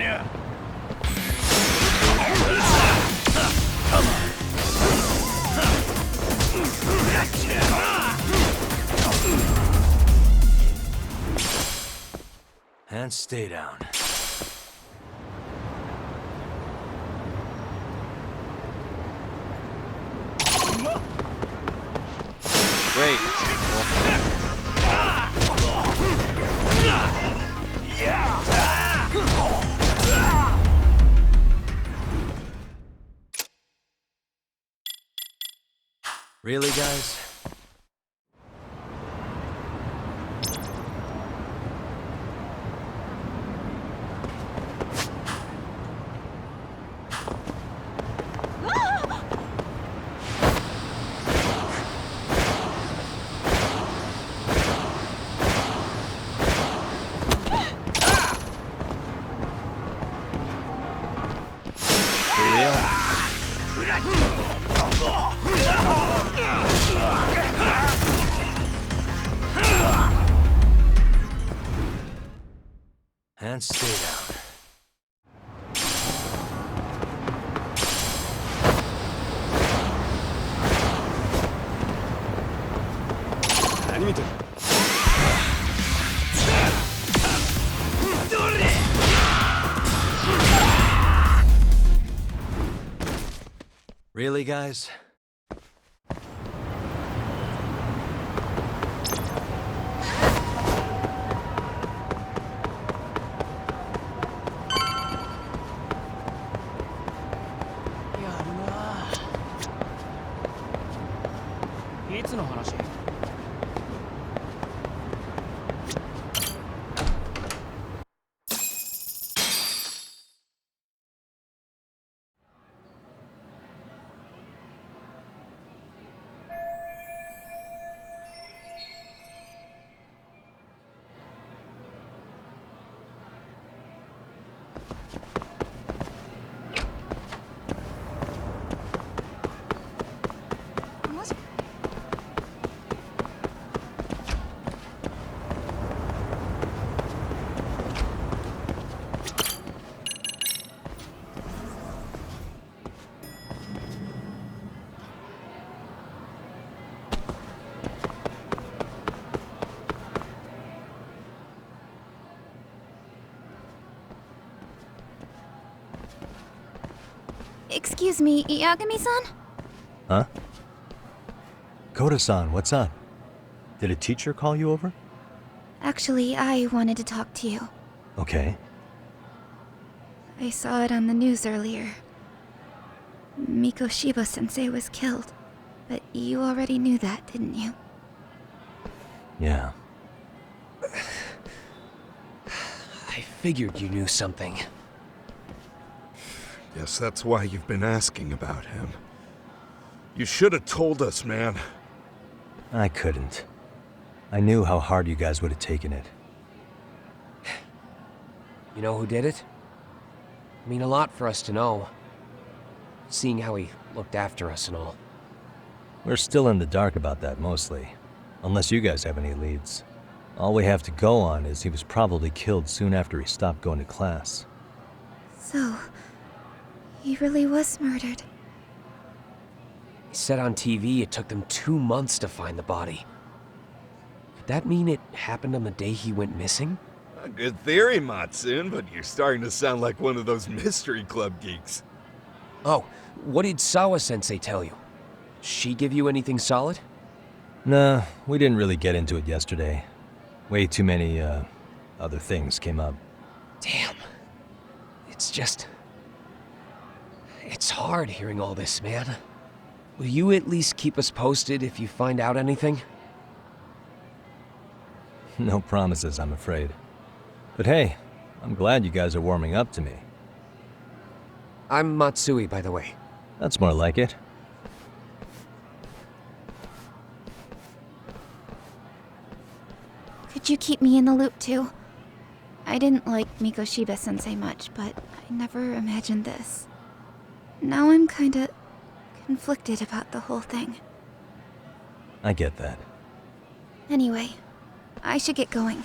ya. And stay down. Great. Really, guys? And stay down. Really, guys? Excuse me, Yagami-san? Huh? Koda-san, what's up? Did a teacher call you over? Actually, I wanted to talk to you. Okay. I saw it on the news earlier. Mikoshiba-sensei was killed. But you already knew that, didn't you? Yeah. I figured you knew something. Guess that's why you've been asking about him. You should have told us, man. I couldn't. I knew how hard you guys would have taken it. You know who did it? I mean a lot for us to know. Seeing how he looked after us and all. We're still in the dark about that, mostly. Unless you guys have any leads. All we have to go on is he was probably killed soon after he stopped going to class. So, he really was murdered. He said on TV it took them 2 months to find the body. Could that mean it happened on the day he went missing? A good theory, Matsune, but you're starting to sound like one of those mystery club geeks. Oh, what did Sawa-sensei tell you? She give you anything solid? Nah, we didn't really get into it yesterday. Way too many, other things came up. Damn. It's hard hearing all this, man. Will you at least keep us posted if you find out anything? No promises, I'm afraid. But hey, I'm glad you guys are warming up to me. I'm Matsui, by the way. That's more like it. Could you keep me in the loop too? I didn't like Mikoshiba-sensei much, but I never imagined this. Now I'm kinda conflicted about the whole thing. I get that. Anyway, I should get going.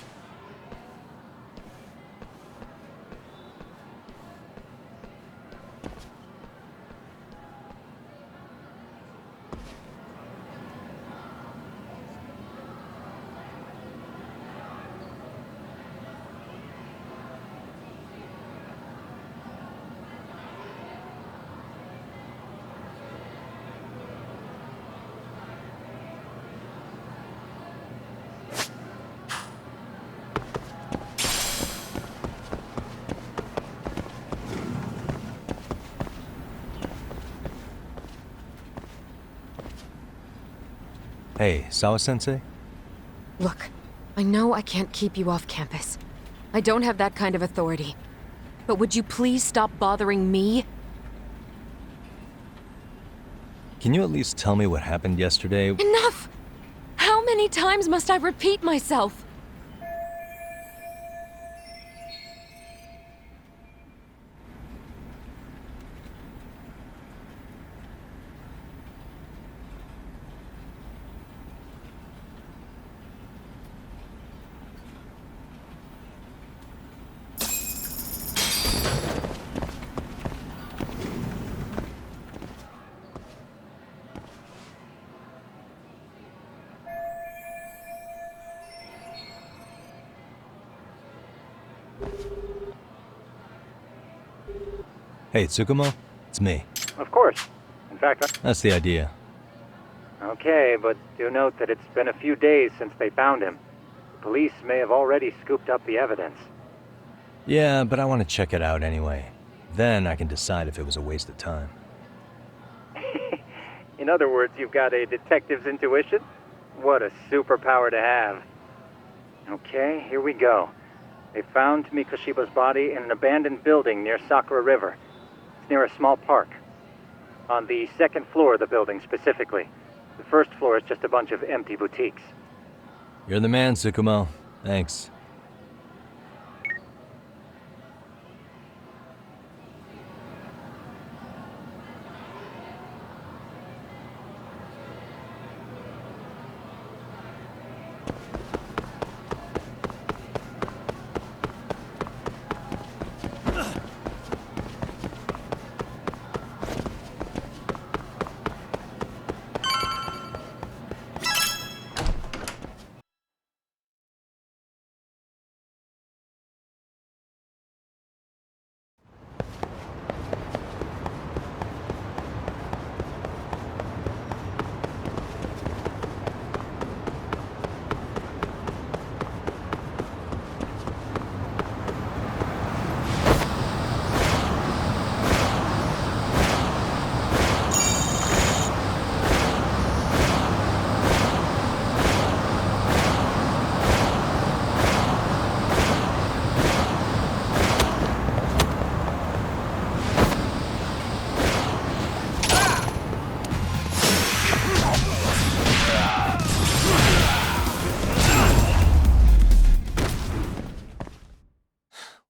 Hey, Sawa-sensei? Look, I know I can't keep you off campus. I don't have that kind of authority. But would you please stop bothering me? Can you at least tell me what happened yesterday? Enough! How many times must I repeat myself? Hey, Tsukumo? It's me. Of course. In fact, That's the idea. okay, but do note that it's been a few days since they found him. The police may have already scooped up the evidence. Yeah, but I want to check it out anyway. Then I can decide if it was a waste of time. In other words, you've got a detective's intuition? What a superpower to have. Okay, here we go. They found Mikoshiba's body in an abandoned building near Sakura River. It's near a small park. On the second floor of the building, specifically. The first floor is just a bunch of empty boutiques. You're the man, Tsukumo. Thanks.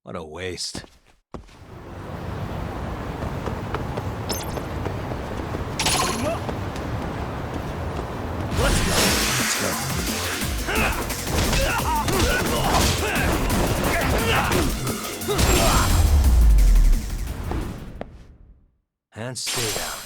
What a waste. Let's go. And stay down.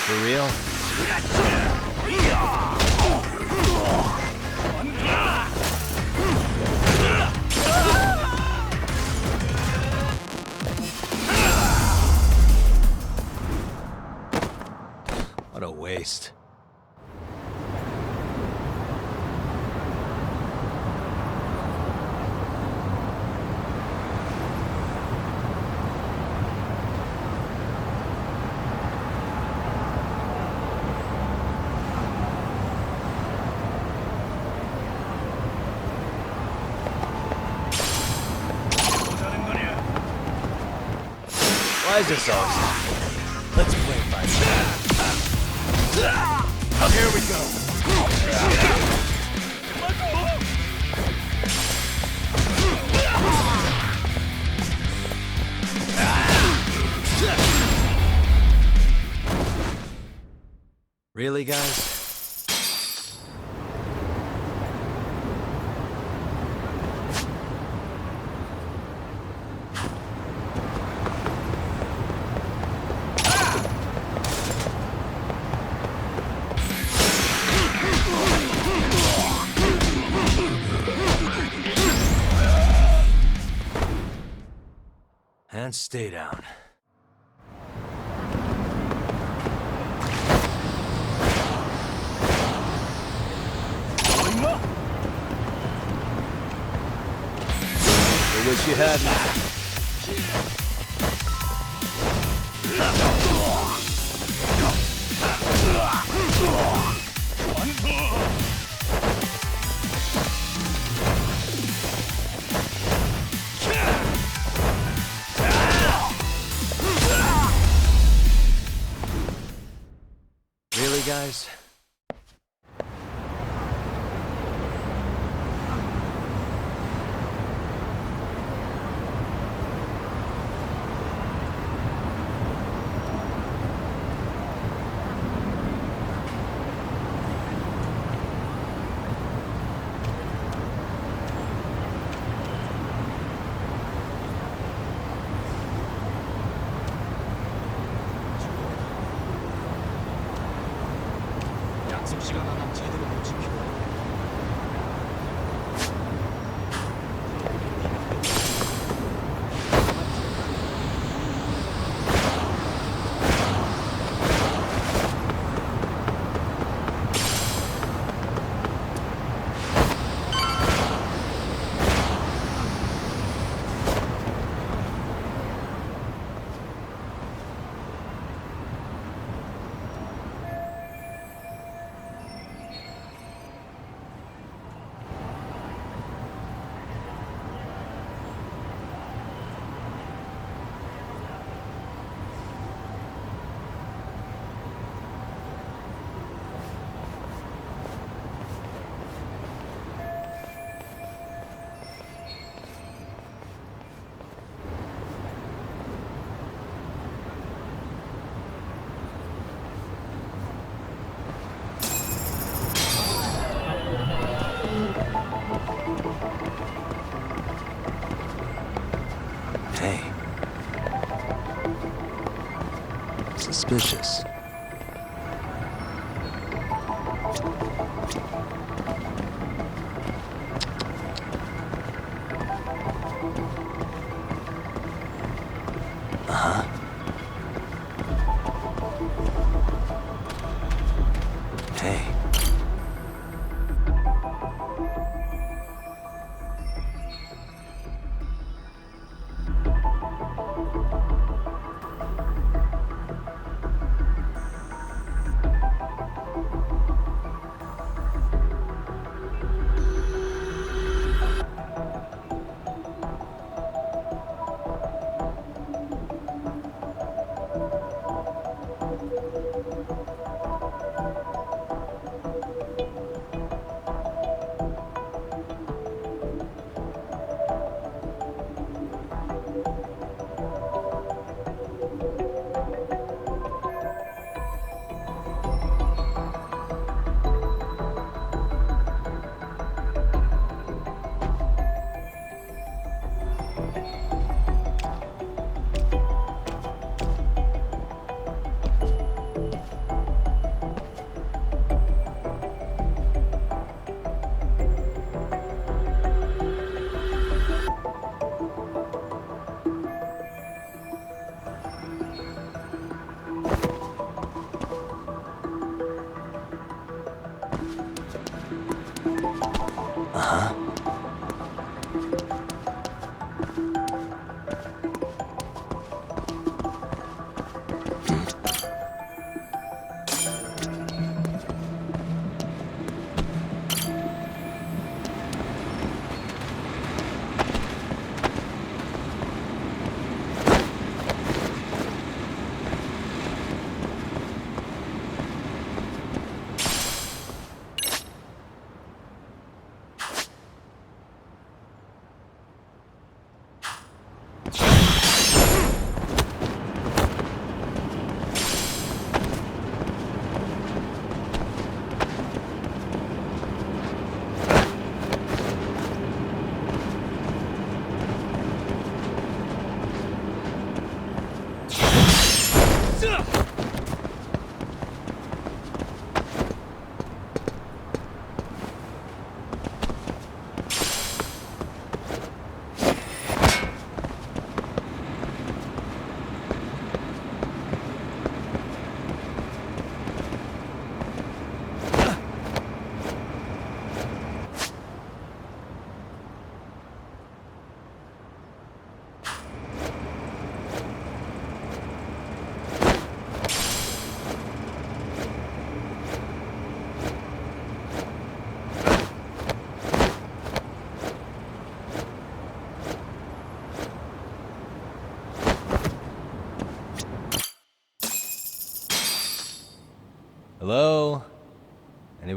For real? What a waste. Why is this always happening? Let's play by Here we go. Really, guys? And stay down. I wish you hadn't. Really, guys? Hey. Suspicious. Uh-huh. Hey.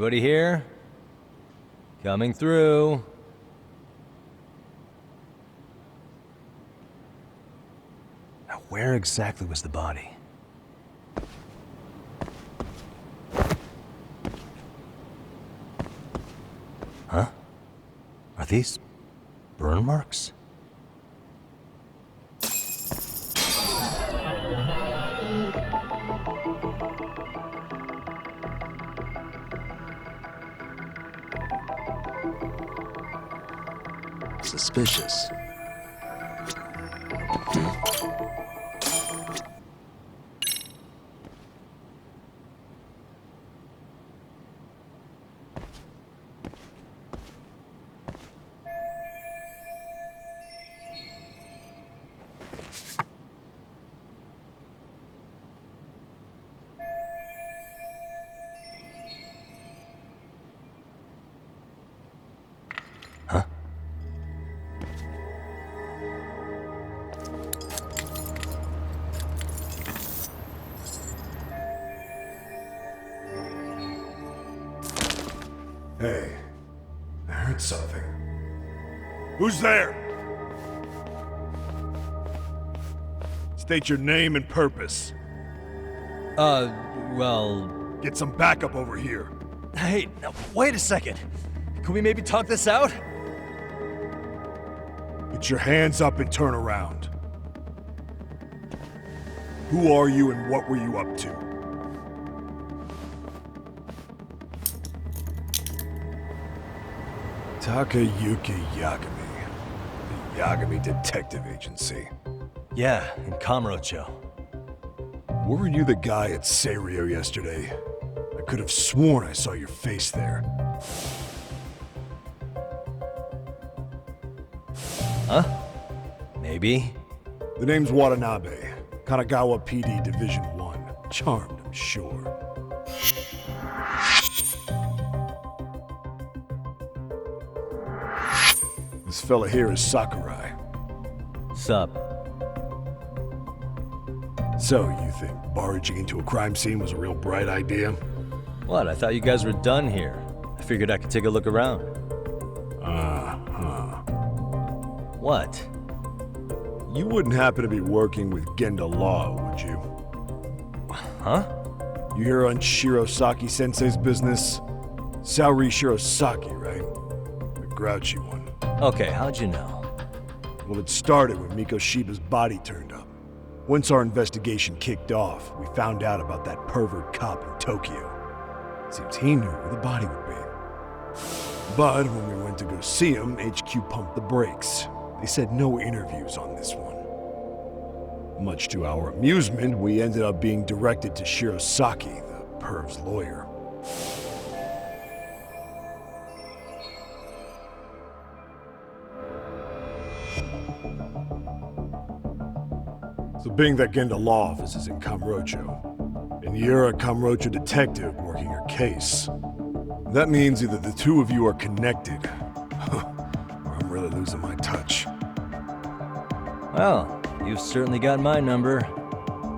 Anybody here? Coming through. Now, where exactly was the body? Huh? Are these burn marks? Suspicious. Huh? Hey, I heard something. Who's there? State your name and purpose. Well... Get some backup over here. Hey, now, wait a second. Can we maybe talk this out? Put your hands up and turn around. Who are you and what were you up to? Takayuki Yagami. The Yagami Detective Agency. Yeah, in Kamurocho. Weren't you the guy at Serio yesterday? I could have sworn I saw your face there. Huh? Maybe. The name's Watanabe. Kanagawa PD Division 1. Charmed, I'm sure. This fella here is Sakurai. Sup? So, you think barging into a crime scene was a real bright idea? What, I thought you guys were done here. I figured I could take a look around. Uh-huh. What? You wouldn't happen to be working with Genda Law, would you? Huh? You hear on Shirosaki-sensei's business? Saori Shirosaki, right? The grouchy one. Okay, how'd you know? Well, it started when Mikoshiba's body turned up. Once our investigation kicked off, we found out about that pervert cop in Tokyo. Seems he knew where the body would be. But when we went to go see him, HQ pumped the brakes. They said no interviews on this one. Much to our amusement, we ended up being directed to Shirosaki, the perv's lawyer. So being that Genda Law office is in Kamurocho, and you're a Kamurocho detective working your case, that means either the two of you are connected, or I'm really losing my touch. Well, you've certainly got my number.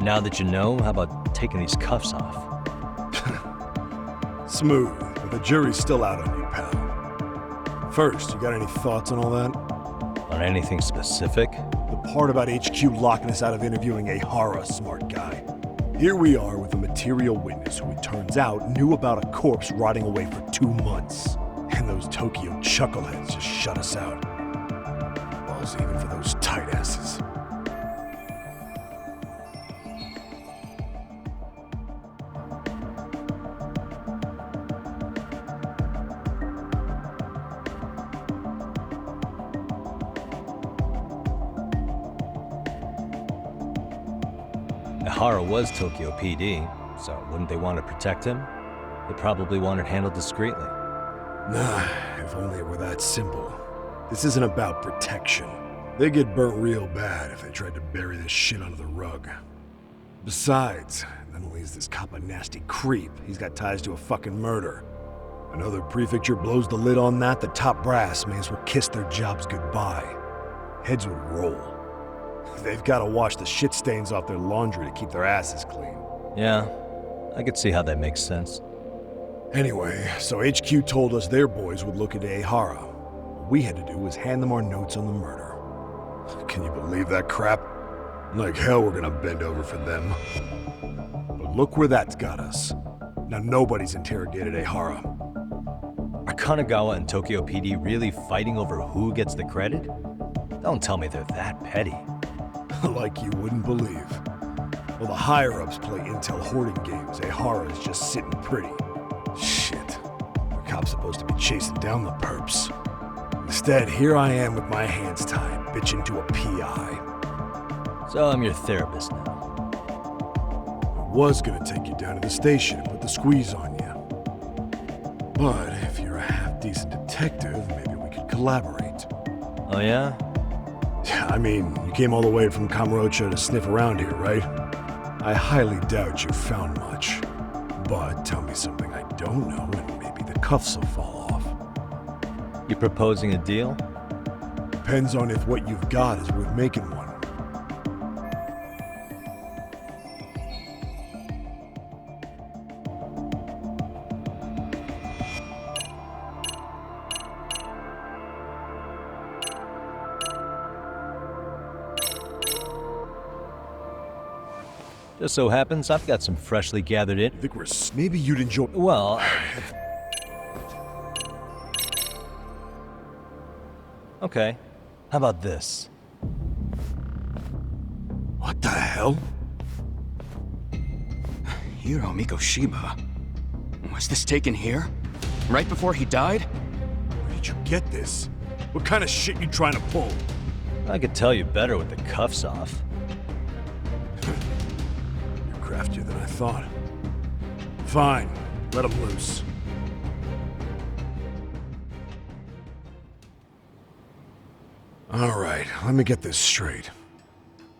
Now that you know, how about taking these cuffs off? Smooth, but the jury's still out on you, pal. First, you got any thoughts on all that? On anything specific? The part about HQ locking us out of interviewing a Hara smart guy. Here we are with a material witness who it turns out knew about a corpse rotting away for 2 months. And those Tokyo chuckleheads just shut us out. Balls even for those tight asses. Hara was Tokyo PD, so wouldn't they want to protect him? They probably want it handled discreetly. Nah, if only it were that simple. This isn't about protection. They'd get burnt real bad if they tried to bury this shit under the rug. Besides, not only is this cop a nasty creep, he's got ties to a fucking murder. Another prefecture blows the lid on that, the top brass may as well kiss their jobs goodbye. Heads would roll. They've got to wash the shit stains off their laundry to keep their asses clean. Yeah, I could see how that makes sense. Anyway, so HQ told us their boys would look into Ehara. What we had to do was hand them our notes on the murder. Can you believe that crap? Like hell we're gonna bend over for them. But look where that's got us. Now nobody's interrogated Ehara. Are Kanagawa and Tokyo PD really fighting over who gets the credit? Don't tell me they're that petty. Like you wouldn't believe. While the higher-ups play intel hoarding games, Ehara is just sitting pretty. Shit. The cop's supposed to be chasing down the perps. Instead, here I am with my hands tied, bitching to a PI. So I'm your therapist now. I was gonna take you down to the station and put the squeeze on you. But if you're a half-decent detective, maybe we could collaborate. Oh yeah? I mean, you came all the way from Kamurocho to sniff around here, right? I highly doubt you found much. But tell me something I don't know and maybe the cuffs will fall off. You proposing a deal? Depends on if what you've got is worth making one. Just so happens I've got some freshly gathered in. I think maybe you'd enjoy. Well, okay. How about this? What the hell? Hiro Mikoshiba. Was this taken here? Right before he died? Where did you get this? What kind of shit you trying to pull? I could tell you better with the cuffs off. You're craftier than I thought. Fine, let him loose. All right, let me get this straight.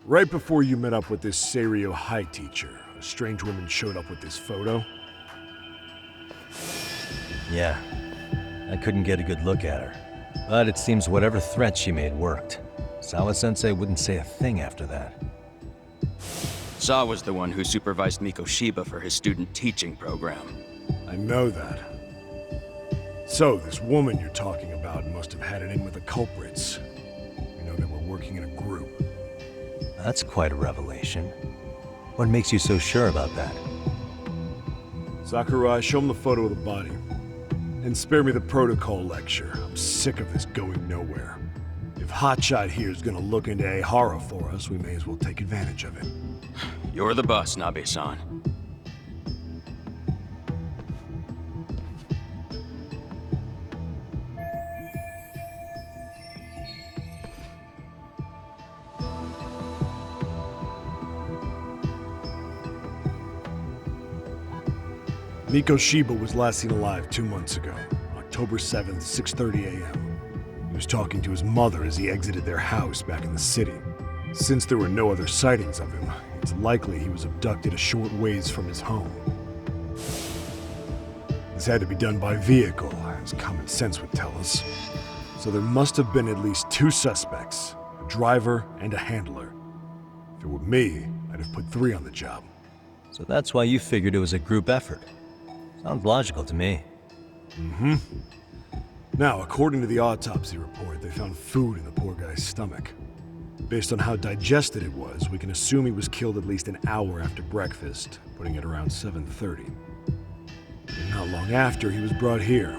Right before you met up with this Seiryo High teacher, a strange woman showed up with this photo. Yeah. I couldn't get a good look at her. But it seems whatever threat she made worked. Sawa-sensei wouldn't say a thing after that. Saw was the one who supervised Mikoshiba for his student teaching program. I know that. So, this woman you're talking about must have had it in with the culprits. You know, they were working in a group. That's quite a revelation. What makes you so sure about that? Sakurai, show him the photo of the body. And spare me the protocol lecture. I'm sick of this going nowhere. If Hotshot here is gonna look into Ehara for us, we may as well take advantage of it. You're the boss, Nabe-san. Mikoshiba was last seen alive 2 months ago, October 7th, 6:30 a.m. He was talking to his mother as he exited their house back in the city. Since there were no other sightings of him, it's likely he was abducted a short ways from his home. This had to be done by vehicle, as common sense would tell us. So there must have been at least 2 suspects, a driver and a handler. If it were me, I'd have put 3 on the job. So that's why you figured it was a group effort. Sounds logical to me. Now, according to the autopsy report, they found food in the poor guy's stomach. Based on how digested it was, we can assume he was killed at least an hour after breakfast, putting it around 7:30. And not long after, he was brought here.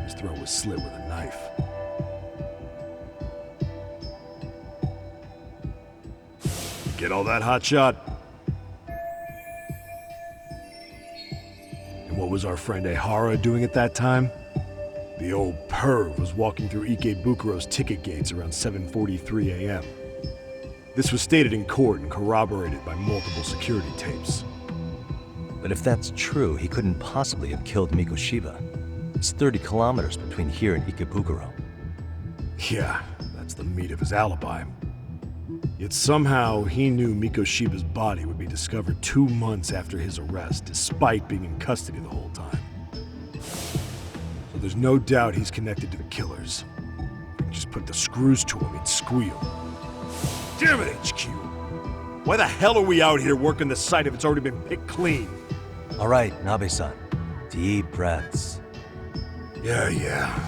His throat was slit with a knife. Get all that, Hotshot? And what was our friend Ehara doing at that time? The old perv was walking through Ikebukuro's ticket gates around 7:43 a.m. This was stated in court and corroborated by multiple security tapes. But if that's true, he couldn't possibly have killed Mikoshiba. It's 30 kilometers between here and Ikebukuro. Yeah, that's the meat of his alibi. Yet somehow he knew Mikoshiba's body would be discovered 2 months after his arrest, despite being in custody the whole time. So there's no doubt he's connected to the killers. If we could just put the screws to him, he'd squeal. Damn it, HQ! Why the hell are we out here working the site if it's already been picked clean? All right, Nabe-san. Deep breaths. Yeah.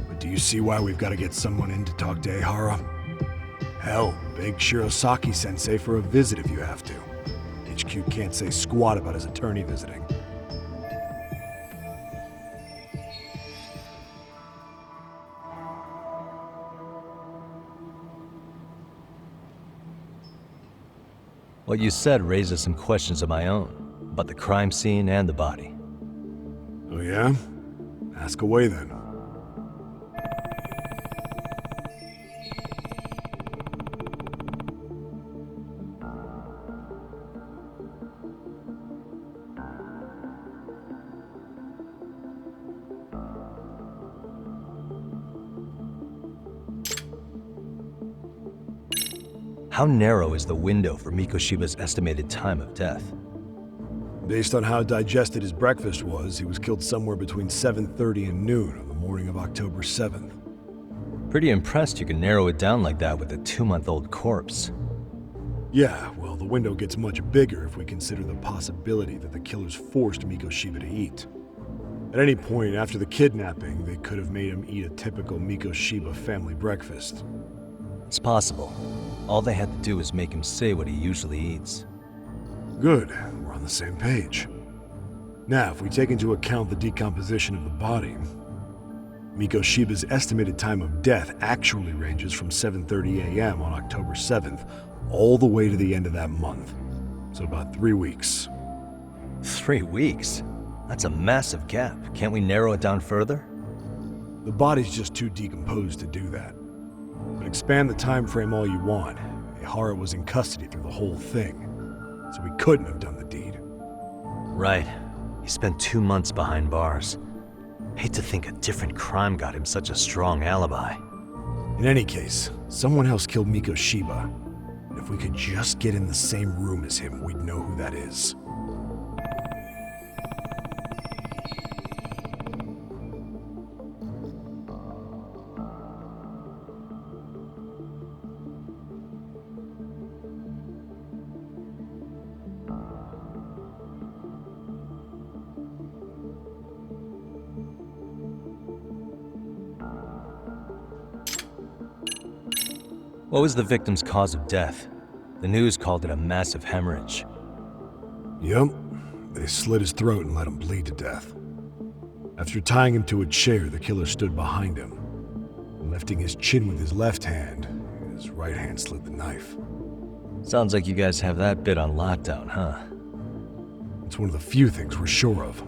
But do you see why we've got to get someone in to talk to Ehara? Hell, beg Shirosaki-sensei for a visit if you have to. HQ can't say squat about his attorney visiting. What you said raises some questions of my own, about the crime scene and the body. Oh yeah? Ask away then. How narrow is the window for Mikoshiba's estimated time of death? Based on how digested his breakfast was, he was killed somewhere between 7:30 and noon on the morning of October 7th. Pretty impressed you can narrow it down like that with a 2-month-old corpse. Yeah, well, the window gets much bigger if we consider the possibility that the killers forced Mikoshiba to eat. At any point after the kidnapping, they could have made him eat a typical Mikoshiba family breakfast. It's possible. All they had to do was make him say what he usually eats. Good, we're on the same page. Now, if we take into account the decomposition of the body, Mikoshiba's estimated time of death actually ranges from 7:30 a.m. on October 7th all the way to the end of that month. So about 3 weeks. 3 weeks? That's a massive gap. Can't we narrow it down further? The body's just too decomposed to do that. But expand the time frame all you want. Ehara was in custody through the whole thing, so he couldn't have done the deed. Right. He spent 2 months behind bars. Hate to think a different crime got him such a strong alibi. In any case, someone else killed Mikoshiba. And if we could just get in the same room as him, we'd know who that is. What was the victim's cause of death? The news called it a massive hemorrhage. Yep. They slit his throat and let him bleed to death. After tying him to a chair, the killer stood behind him. Lifting his chin with his left hand, his right hand slid the knife. Sounds like you guys have that bit on lockdown, huh? It's one of the few things we're sure of.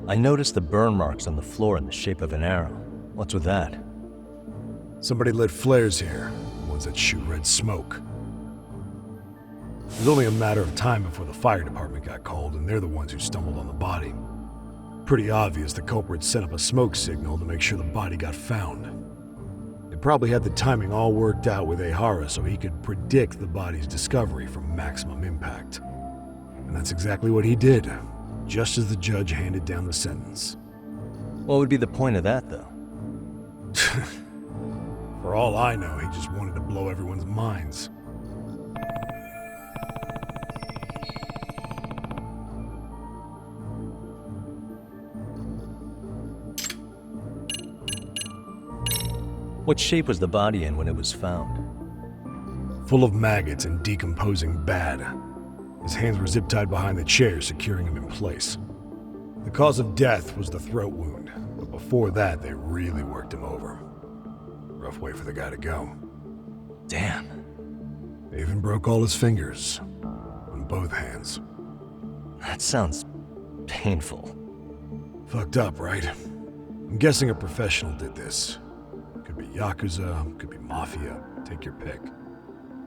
I noticed the burn marks on the floor in the shape of an arrow. What's with that? Somebody lit flares here, the ones that shoot red smoke. It was only a matter of time before the fire department got called, and they're the ones who stumbled on the body. Pretty obvious the culprit set up a smoke signal to make sure the body got found. They probably had the timing all worked out with Ehara so he could predict the body's discovery from maximum impact. And that's exactly what he did, just as the judge handed down the sentence. What would be the point of that, though? For all I know, he just wanted to blow everyone's minds. What shape was the body in when it was found? Full of maggots and decomposing bad. His hands were zip-tied behind the chair, securing him in place. The cause of death was the throat wound, but before that, they really worked him over. Rough way for the guy to go. Damn. They even broke all his fingers, on both hands. That sounds painful. Fucked up, right? I'm guessing a professional did this. Could be Yakuza, could be Mafia, take your pick.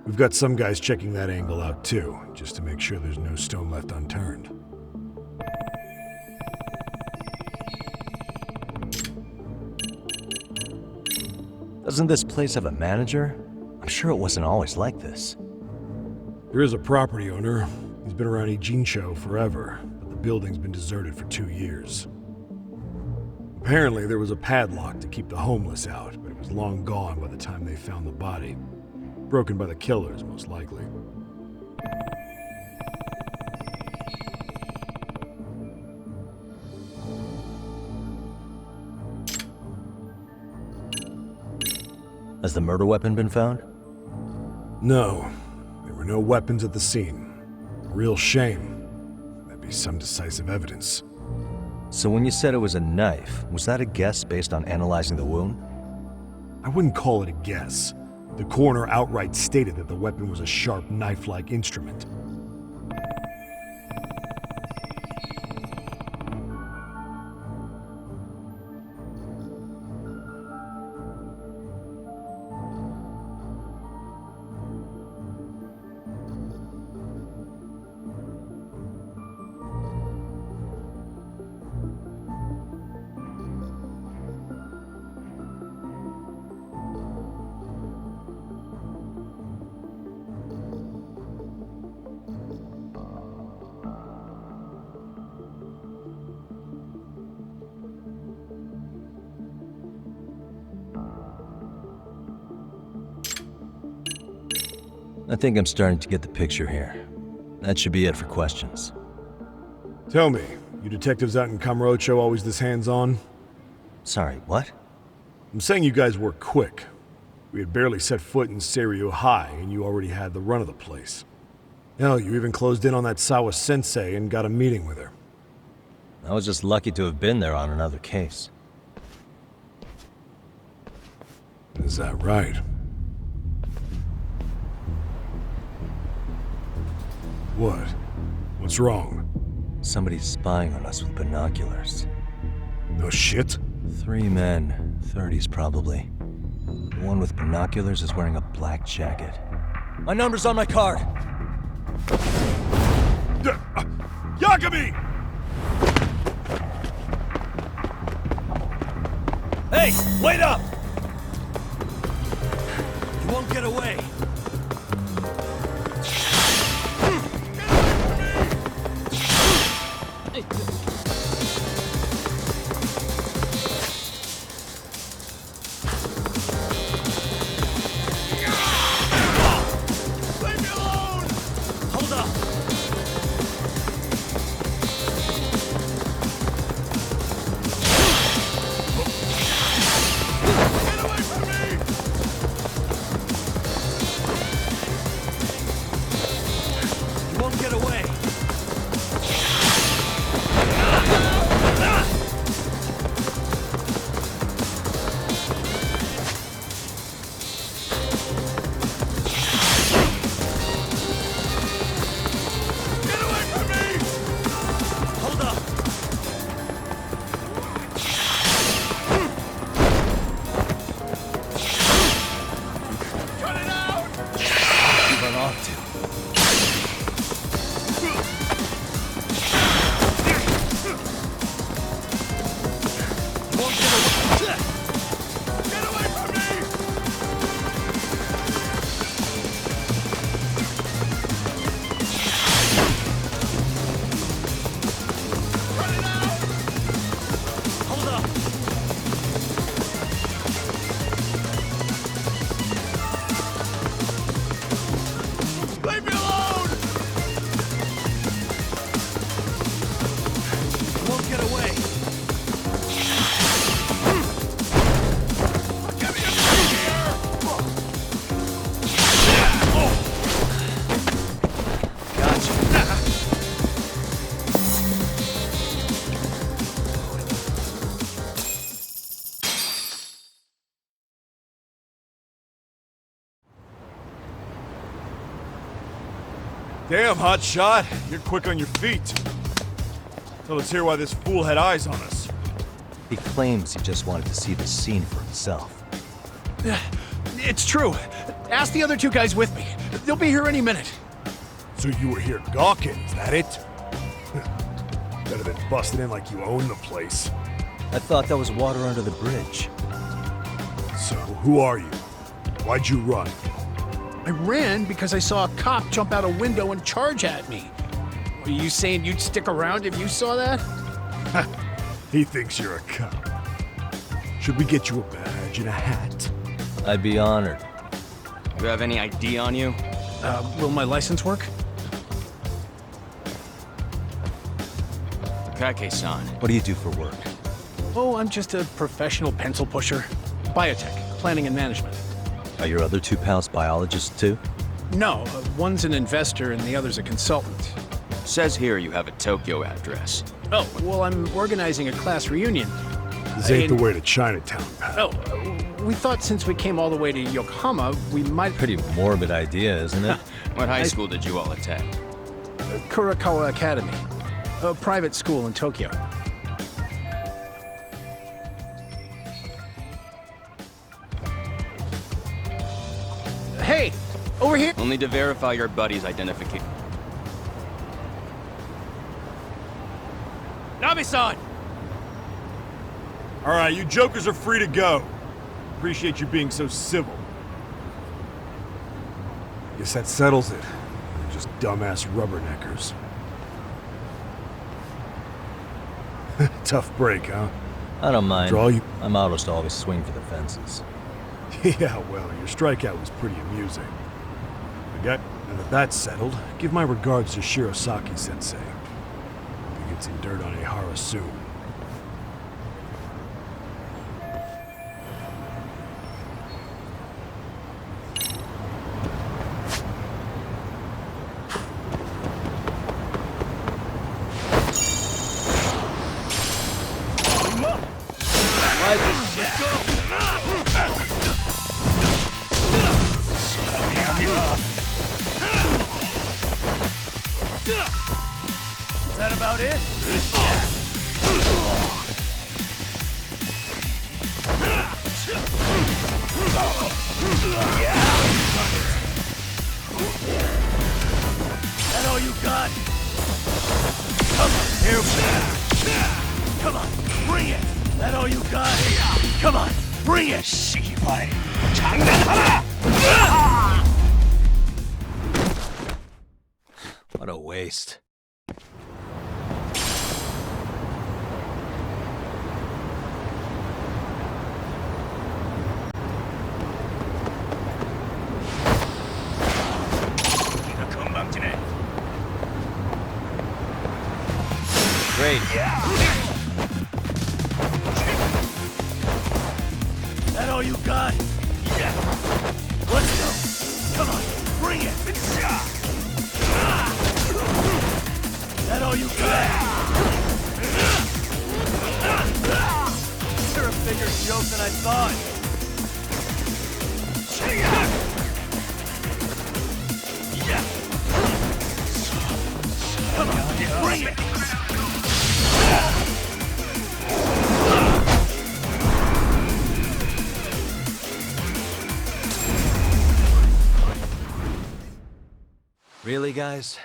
We've got some guys checking that angle out too, just to make sure there's no stone left unturned. Doesn't this place have a manager? I'm sure it wasn't always like this. There is a property owner. He's been around Ijincho forever, but the building's been deserted for 2 years. Apparently, there was a padlock to keep the homeless out, but it It was long gone by the time they found the body. Broken by the killers, most likely. Has the murder weapon been found? No, there were no weapons at the scene. A real shame. That'd be some decisive evidence. So when you said it was a knife, was that a guess based on analyzing the wound? I wouldn't call it a guess. The coroner outright stated that the weapon was a sharp knife-like instrument. I think I'm starting to get the picture here. That should be it for questions. Tell me, you detectives out in Kamurocho always this hands-on? Sorry, what? I'm saying you guys work quick. We had barely set foot in Seiryu High, and you already had the run of the place. Hell, you even closed in on that Sawa sensei and got a meeting with her. I was just lucky to have been there on another case. Is that right? What? What's wrong? Somebody's spying on us with binoculars. No shit? 3 men, 30s probably. The one with binoculars is wearing a black jacket. My number's on my card! Yagami! Hey, wait up! You won't get away. Damn, hotshot. You're quick on your feet. So let's hear why this fool had eyes on us. He claims he just wanted to see the scene for himself. It's true. Ask the other 2 guys with me. They'll be here any minute. So you were here gawking, is that it? Better than busting in like you own the place. I thought that was water under the bridge. So, who are you? Why'd you run? I ran because I saw a cop jump out a window and charge at me. Are you saying you'd stick around if you saw that? He thinks you're a cop. Should we get you a badge? large in a hat. I'd be honored. You have any ID on you? Will my license work? Kake-san. What do you do for work? Oh, I'm just a professional pencil pusher. Biotech, planning and management. Are your other two pals biologists too? No, one's an investor and the other's a consultant. Says here you have a Tokyo address. Oh, well, I'm organizing a class reunion. This ain't the way to Chinatown, pal. Oh, we thought since we came all the way to Yokohama, we might... Pretty morbid idea, isn't it? What high school did you all attend? Kurakawa Academy, a private school in Tokyo. Hey, over here! Only to verify your buddy's identification. Nabi-san! All right, you jokers are free to go. Appreciate you being so civil. Guess that settles it. They're just dumbass rubberneckers. Tough break, huh? I don't mind. Draw you. My motto's to always swing for the fences. Yeah, well, your strikeout was pretty amusing. Now that that's settled, give my regards to Shirosaki-sensei. Hope he gets some dirt on Ehara soon. Is that about it? That all you got? Come on, here we go. Come on, bring it. That all you got? Come on, bring it. What a waste. Great. That all you got? Yeah. Let's go. Come on, bring it. That all you got? You're a bigger joke than I thought. Come on, bring it. Really, guys?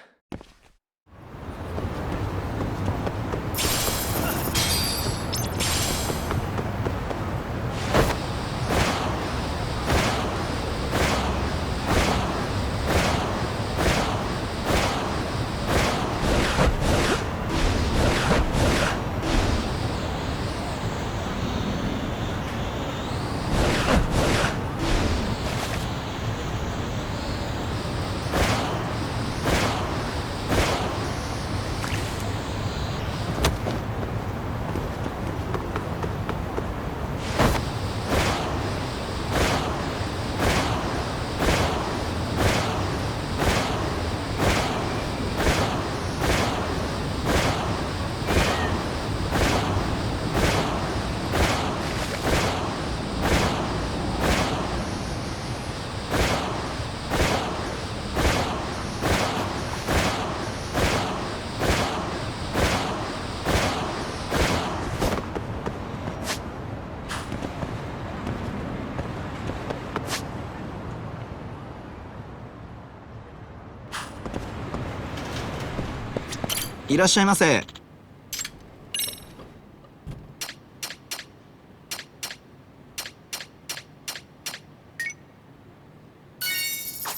いらっしゃいませ。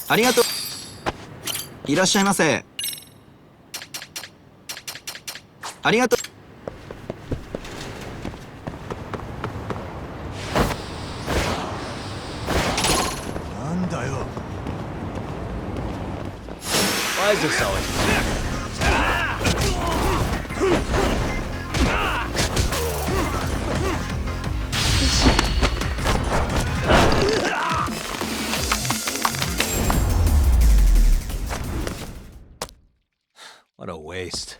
ありがとう。いらっしゃいませ。ありがとう。Liza saw it. What a waste.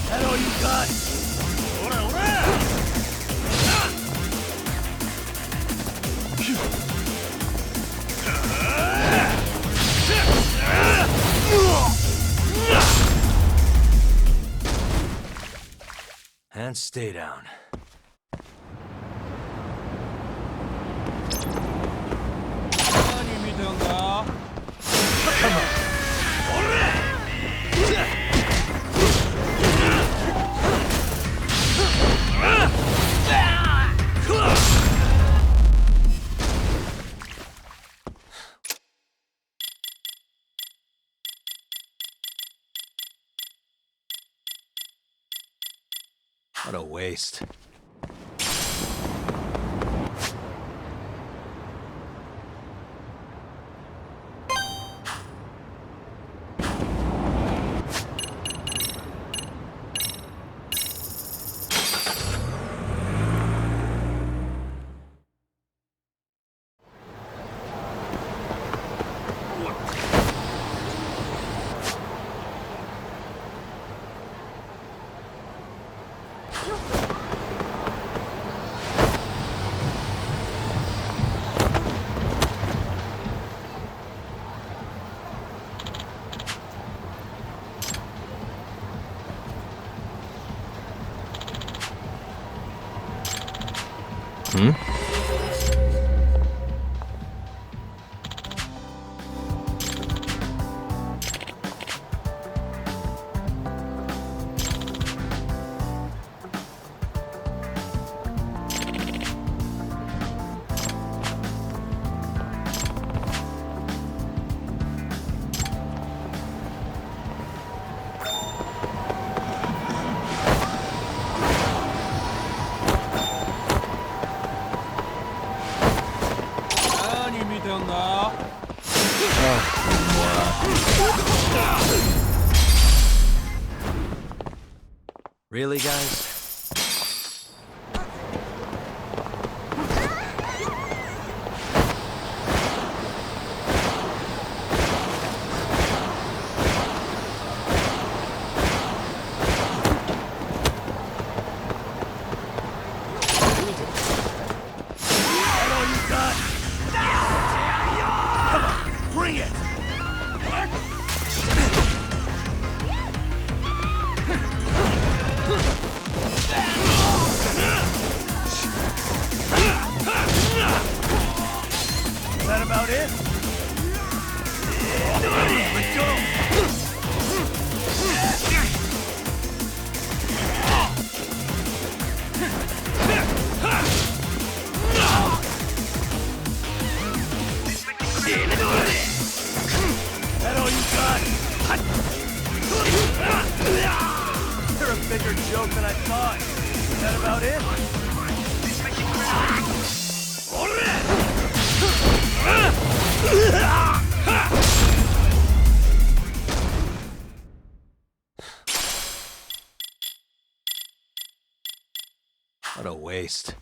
That all you got? Ora, ora! And stay down. What a waste. Hmm? Really, guys? That all you got? Come on, bring it! Is that about it? Let's go! That all you got? You're a bigger joke than I thought. Is that about it? What a waste.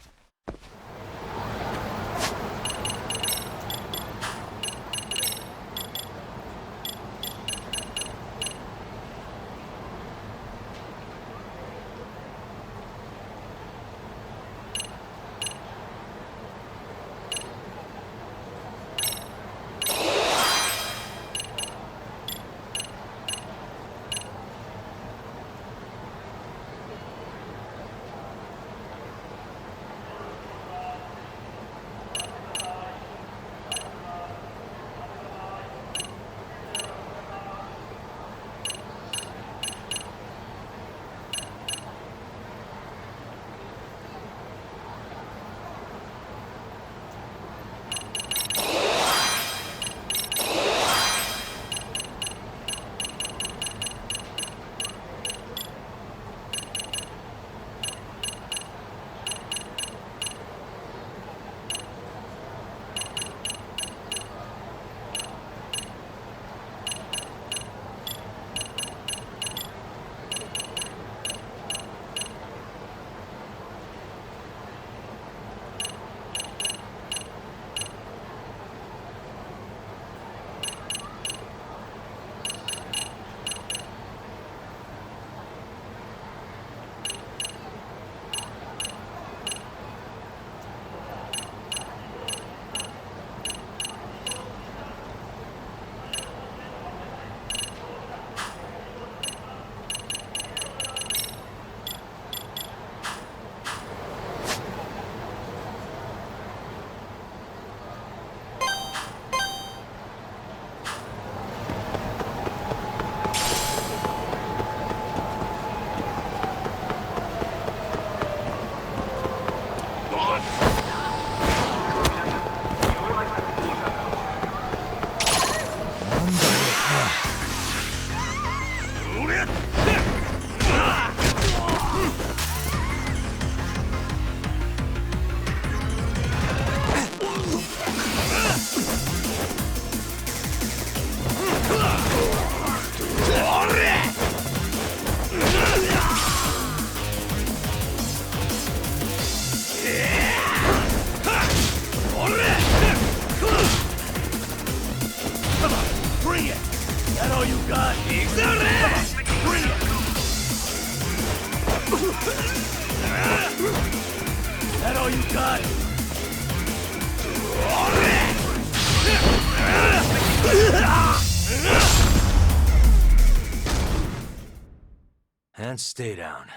and stay down.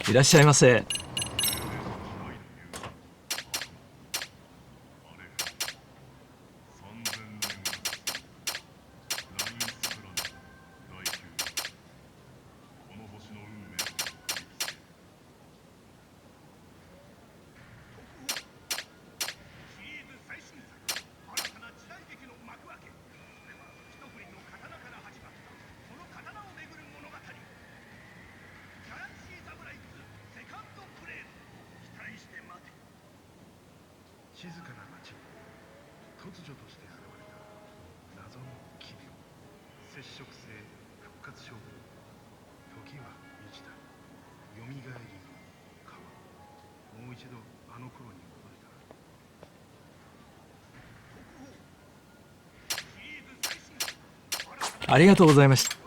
いらっしゃいませ。静かな町に突如として現れた謎の奇病、接触性復活症候。時は満ちた。よみがえりの川。もう一度あの頃に戻れたら。ありがとうございました。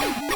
you